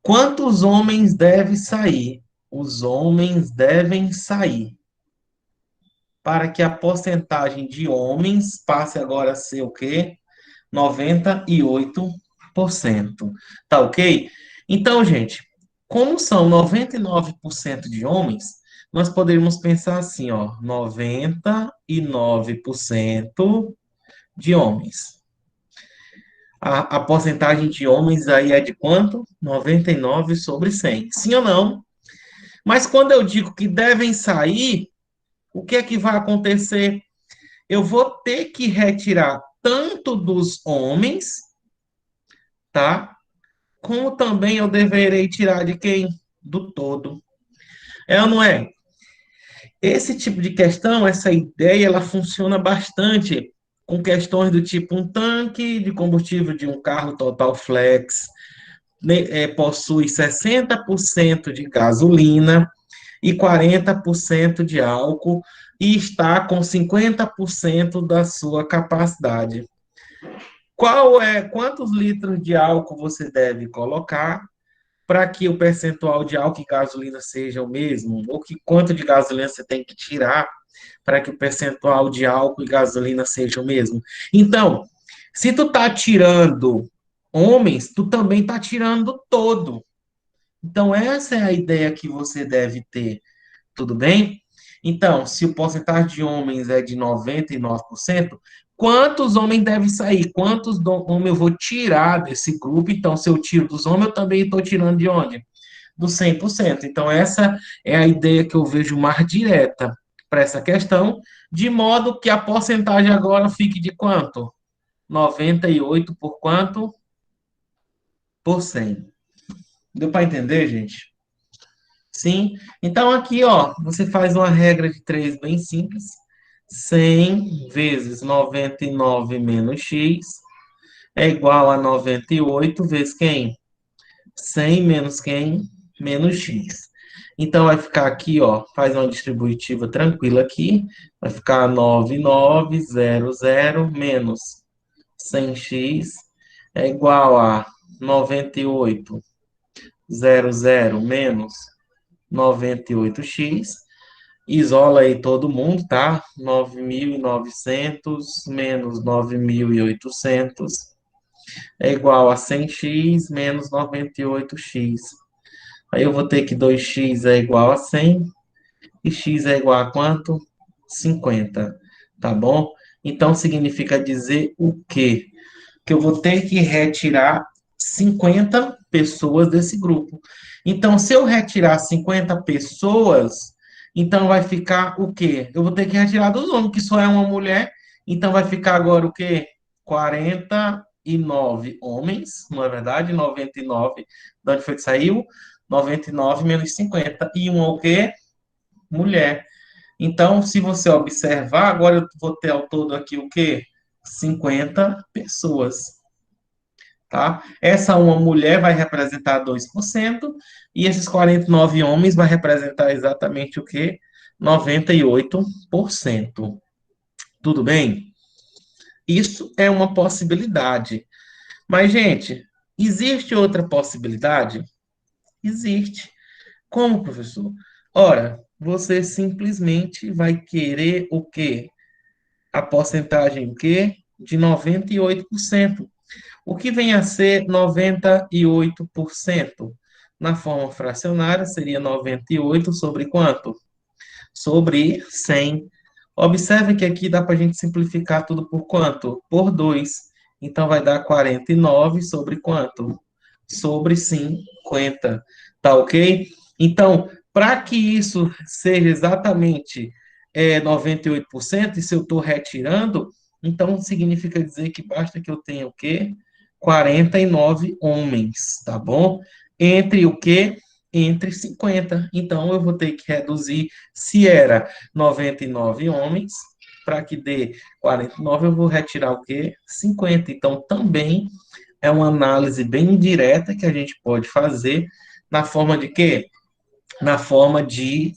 Quantos homens devem sair? Os homens devem sair para que a porcentagem de homens passe agora a ser o quê? 98%. Tá ok? Então, gente, como são 99% de homens, nós poderíamos pensar assim, ó, 99% de homens. A porcentagem de homens aí é de quanto? 99 sobre 100. Sim ou não? Mas quando eu digo que devem sair, o que é que vai acontecer? Eu vou ter que retirar tanto dos homens, tá? Como também eu deverei tirar de quem? Do todo. É ou não é? Esse tipo de questão, essa ideia, ela funciona bastante com questões do tipo um tanque de combustível de um carro Total Flex possui 60% de gasolina e 40% de álcool e está com 50% da sua capacidade. Quantos litros de álcool você deve colocar para que o percentual de álcool e gasolina seja o mesmo? Ou que quanto de gasolina você tem que tirar para que o percentual de álcool e gasolina seja o mesmo? Então, se tu tá tirando homens, tu também tá tirando todo. Então, essa é a ideia que você deve ter, tudo bem? Então, se o porcentagem de homens é de 99%, quantos homens devem sair? Quantos homens eu vou tirar desse grupo? Então, se eu tiro dos homens, eu também estou tirando de onde? Do 100%. Então, essa é a ideia que eu vejo mais direta para essa questão, de modo que a porcentagem agora fique de quanto? 98 por quanto? Por 100. Deu para entender, gente? Sim? Então, aqui, ó, você faz uma regra de 3 bem simples. 100 vezes 99 menos x é igual a 98 vezes quem? 100 menos quem? Menos x. Então, vai ficar aqui, ó, faz uma distributiva tranquila aqui. Vai ficar 9900 menos 100x é igual a 9800 menos 98x. Isola aí todo mundo, tá? 9.900 menos 9.800 é igual a 100x menos 98x. Aí eu vou ter que 2x é igual a 100 e x é igual a quanto? 50, tá bom? Então significa dizer o quê? Que eu vou ter que retirar 50 pessoas desse grupo. Então, se eu retirar 50 pessoas, então vai ficar o quê? Eu vou ter que retirar dos homens, que só é uma mulher. Então, vai ficar agora o quê? 49 homens, não é verdade? 99. De onde foi que saiu? 99 menos 50. E uma o quê? Mulher. Então, se você observar, agora eu vou ter ao todo aqui o quê? 50 pessoas, tá? Essa uma mulher vai representar 2% e esses 49 homens vai representar exatamente o quê? 98%. Tudo bem? Isso é uma possibilidade. Mas, gente, existe outra possibilidade? Existe. Como, professor? Ora, você simplesmente vai querer o quê? A porcentagem o quê? De 98%. O que vem a ser 98%? Na forma fracionária, seria 98 sobre quanto? Sobre 100. Observe que aqui dá para a gente simplificar tudo por quanto? Por 2. Então, vai dar 49 sobre quanto? Sobre 50. Tá ok? Então, para que isso seja exatamente 98%, e se eu estou retirando, então significa dizer que basta que eu tenha o quê? 49 homens, tá bom? Entre o quê? Entre 50. Então, eu vou ter que reduzir, se era 99 homens, para que dê 49, eu vou retirar o quê? 50. Então, também é uma análise bem direta que a gente pode fazer na forma de quê? Na forma de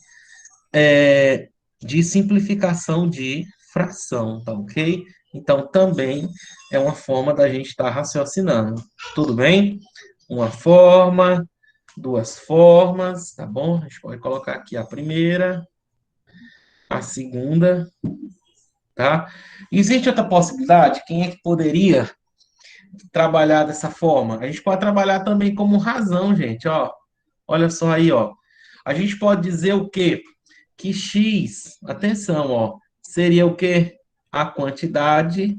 simplificação de fração, tá ok? Então, também é uma forma da gente estar raciocinando. Tudo bem? Uma forma, duas formas, tá bom? A gente pode colocar aqui a primeira, a segunda, tá? Existe outra possibilidade? Quem é que poderia trabalhar dessa forma? A gente pode trabalhar também como razão, gente, ó. Olha só aí, ó. A gente pode dizer o quê? Que X, atenção, ó, seria o quê? A quantidade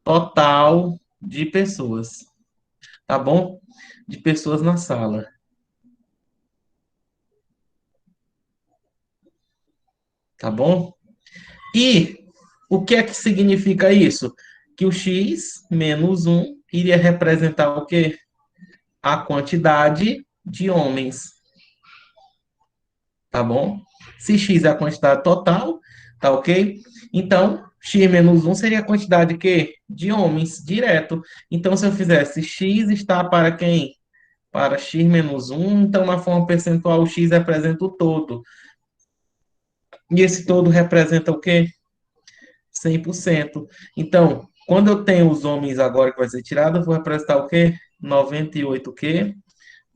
total de pessoas, tá bom? De pessoas na sala. Tá bom? E o que é que significa isso? Que o x menos 1 iria representar o quê? A quantidade de homens, tá bom? Se x é a quantidade total, tá ok? Então, x menos 1 seria a quantidade de quê? De homens, direto. Então, se eu fizesse x está para quem? Para x menos 1, então na forma percentual o x representa o todo. E esse todo representa o quê? 100%. Então, quando eu tenho os homens agora que vai ser tirado, eu vou representar o quê? 98 o quê?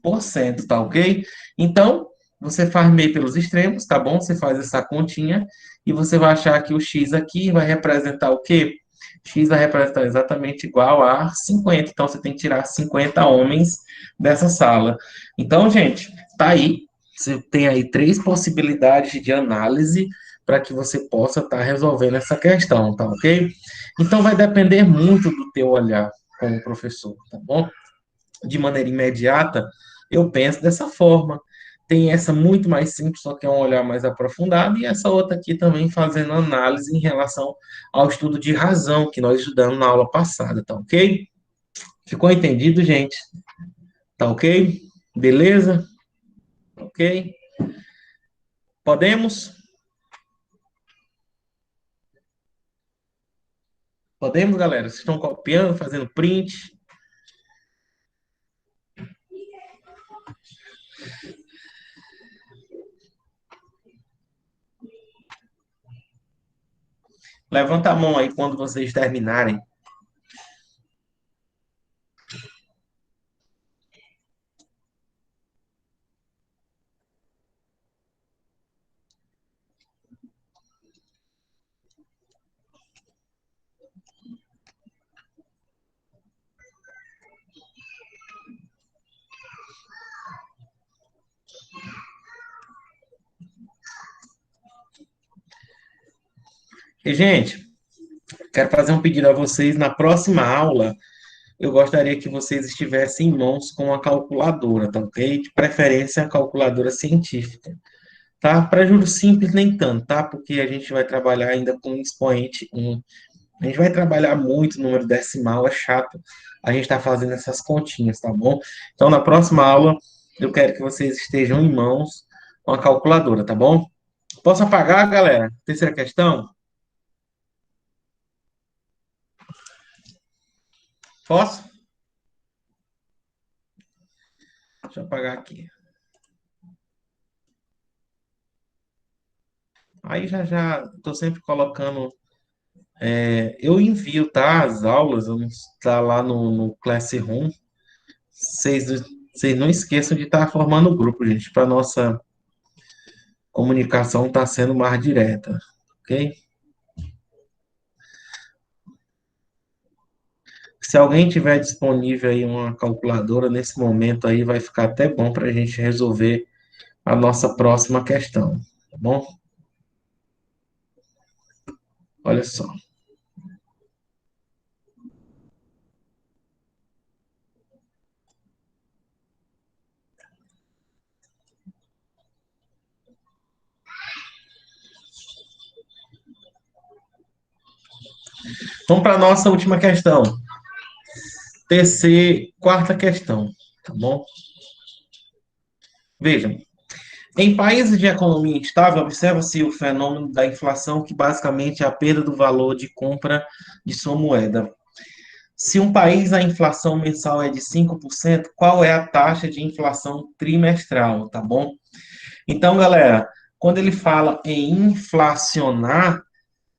Por cento, tá ok? Então, você faz meio pelos extremos, tá bom? Você faz essa continha e você vai achar que o x aqui vai representar o quê? X vai representar exatamente igual a 50. Então, você tem que tirar 50 homens dessa sala. Então, gente, tá aí. Você tem aí três possibilidades de análise para que você possa estar resolvendo essa questão, tá ok? Então, vai depender muito do teu olhar como professor, tá bom? De maneira imediata, eu penso dessa forma. Tem essa muito mais simples, só que é um olhar mais aprofundado, e essa outra aqui também fazendo análise em relação ao estudo de razão que nós estudamos na aula passada, tá ok? Ficou entendido, gente? Tá ok? Beleza? Ok? Podemos? Podemos, galera? Vocês estão copiando, fazendo print? Levanta a mão aí quando vocês terminarem. E, gente, quero fazer um pedido a vocês. Na próxima aula, eu gostaria que vocês estivessem em mãos com a calculadora, tá ok? De preferência, a calculadora científica. Tá? Para juros simples, nem tanto, tá? Porque a gente vai trabalhar ainda com expoente 1. A gente vai trabalhar muito número decimal, é chato a gente tá fazendo essas continhas, tá bom? Então, na próxima aula, eu quero que vocês estejam em mãos com a calculadora, tá bom? Posso apagar, galera? Terceira questão? Posso? Deixa eu apagar aqui. Aí já estou sempre colocando. Eu envio, tá? As aulas, tá lá no Classroom. Vocês não esqueçam de estar formando o grupo, gente, para nossa comunicação estar sendo mais direta, ok? Se alguém tiver disponível aí uma calculadora nesse momento aí, vai ficar até bom para a gente resolver a nossa próxima questão, tá bom? Olha só. Vamos para a nossa última questão. Quarta questão, tá bom? Vejam, em países de economia instável, observa-se o fenômeno da inflação, que basicamente é a perda do valor de compra de sua moeda. Se um país a inflação mensal é de 5%, qual é a taxa de inflação trimestral, tá bom? Então, galera, quando ele fala em inflacionar,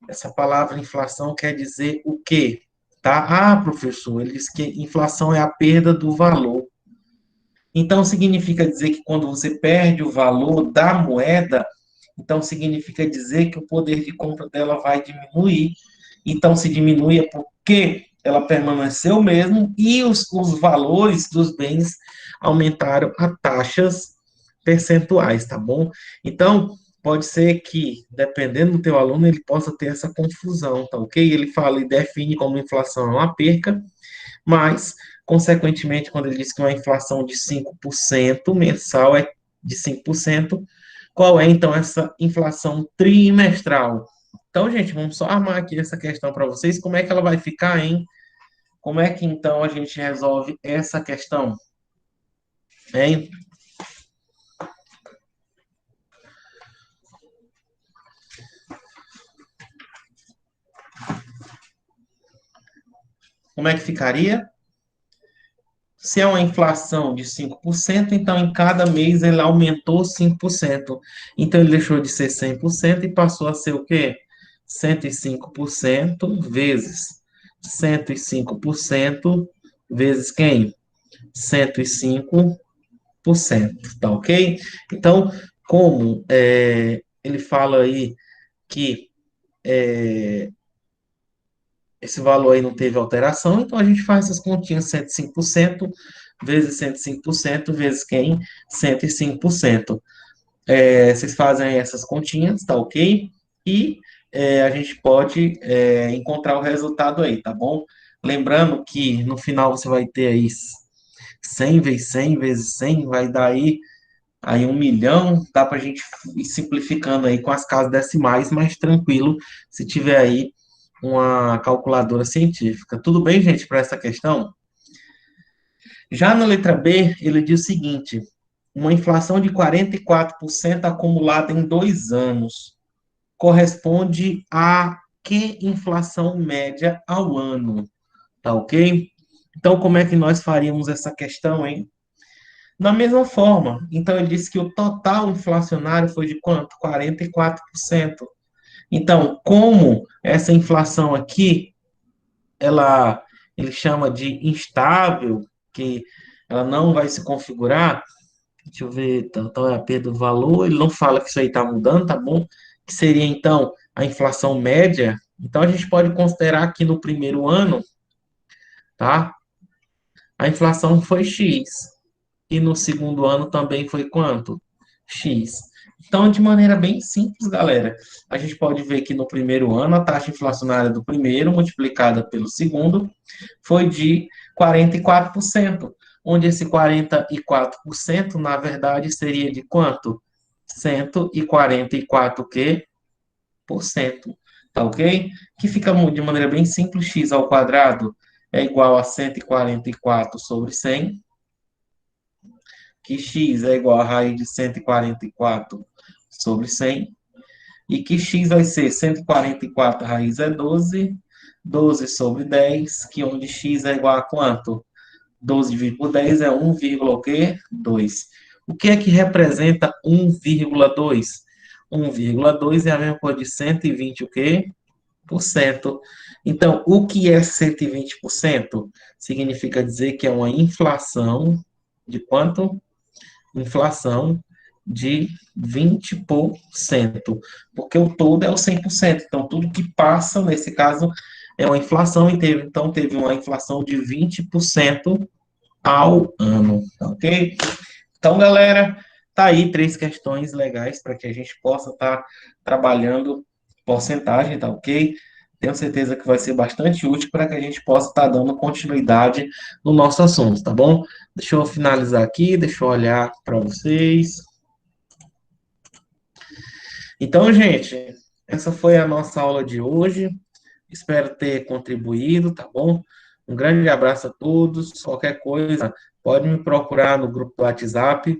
essa palavra inflação quer dizer o quê? Tá? Ah, professor, ele diz que inflação é a perda do valor. Então, significa dizer que quando você perde o valor da moeda, então significa dizer que o poder de compra dela vai diminuir. Então, se diminui é porque ela permaneceu mesmo e os valores dos bens aumentaram a taxas percentuais, tá bom? Então, pode ser que, dependendo do teu aluno, ele possa ter essa confusão, tá ok? Ele fala e define como inflação é uma perca, mas, consequentemente, quando ele diz que uma inflação de 5% mensal é de 5%, qual é, então, essa inflação trimestral? Então, gente, vamos só armar aqui essa questão para vocês. Como é que ela vai ficar, hein? Como é que, então, a gente resolve essa questão? Hein? Como é que ficaria? Se é uma inflação de 5%, então em cada mês ele aumentou 5%. Então ele deixou de ser 100% e passou a ser o quê? 105% vezes 105% vezes quem? 105%, tá ok? Então, como ele fala aí que esse valor aí não teve alteração, então a gente faz essas continhas 105% vezes 105% vezes quem? 105%. Vocês fazem essas continhas, tá ok? e a gente pode encontrar o resultado aí, tá bom? Lembrando que no final você vai ter aí 100 vezes 100 vezes 100, vai dar aí 1 milhão, dá para a gente ir simplificando aí com as casas decimais, mais tranquilo, se tiver aí uma calculadora científica. Tudo bem, gente, para essa questão? Já na letra B, ele diz o seguinte: uma inflação de 44% acumulada em 2 anos corresponde a que inflação média ao ano? Tá ok? Então, como é que nós faríamos essa questão, hein? Da mesma forma, então ele disse que o total inflacionário foi de quanto? 44%. Então, como essa inflação aqui, ele chama de instável, que ela não vai se configurar, deixa eu ver, então é a perda do valor, ele não fala que isso aí está mudando, tá bom? Que seria, então, a inflação média. Então, a gente pode considerar que no primeiro ano, tá? A inflação foi X. E no segundo ano também foi quanto? X. Então, de maneira bem simples, galera, a gente pode ver que no primeiro ano a taxa inflacionária do primeiro multiplicada pelo segundo foi de 44%, onde esse 44%, na verdade, seria de quanto? 144 o quê? Por cento, tá ok? Que fica de maneira bem simples, x ao quadrado é igual a 144 sobre 100, que x é igual a raiz de 144 sobre 100, e que x vai ser 144 raiz é 12, 12 sobre 10, que onde x é igual a quanto? 12 dividido por 10 é 1, o quê? 2. O que é que representa 1,2? 1,2 é a mesma coisa de 120 o quê? Por cento. Então, o que é 120%? Significa dizer que é uma inflação de quanto? Inflação de 20%, porque o todo é o 100%. Então, tudo que passa, nesse caso, é uma inflação, então teve uma inflação de 20% ao ano, tá ok? Então, galera, tá aí 3 questões legais para que a gente possa estar trabalhando porcentagem, tá ok? Tenho certeza que vai ser bastante útil para que a gente possa estar dando continuidade no nosso assunto, tá bom? Deixa eu finalizar aqui, deixa eu olhar para vocês. Então, gente, essa foi a nossa aula de hoje. Espero ter contribuído, tá bom? Um grande abraço a todos. Qualquer coisa, pode me procurar no grupo do WhatsApp.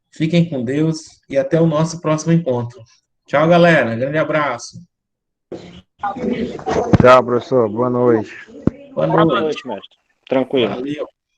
Fiquem com Deus e até o nosso próximo encontro. Tchau, galera. Grande abraço. Tchau, professor. Boa noite. Boa Boa noite. noite, mestre. Tranquilo. Valeu.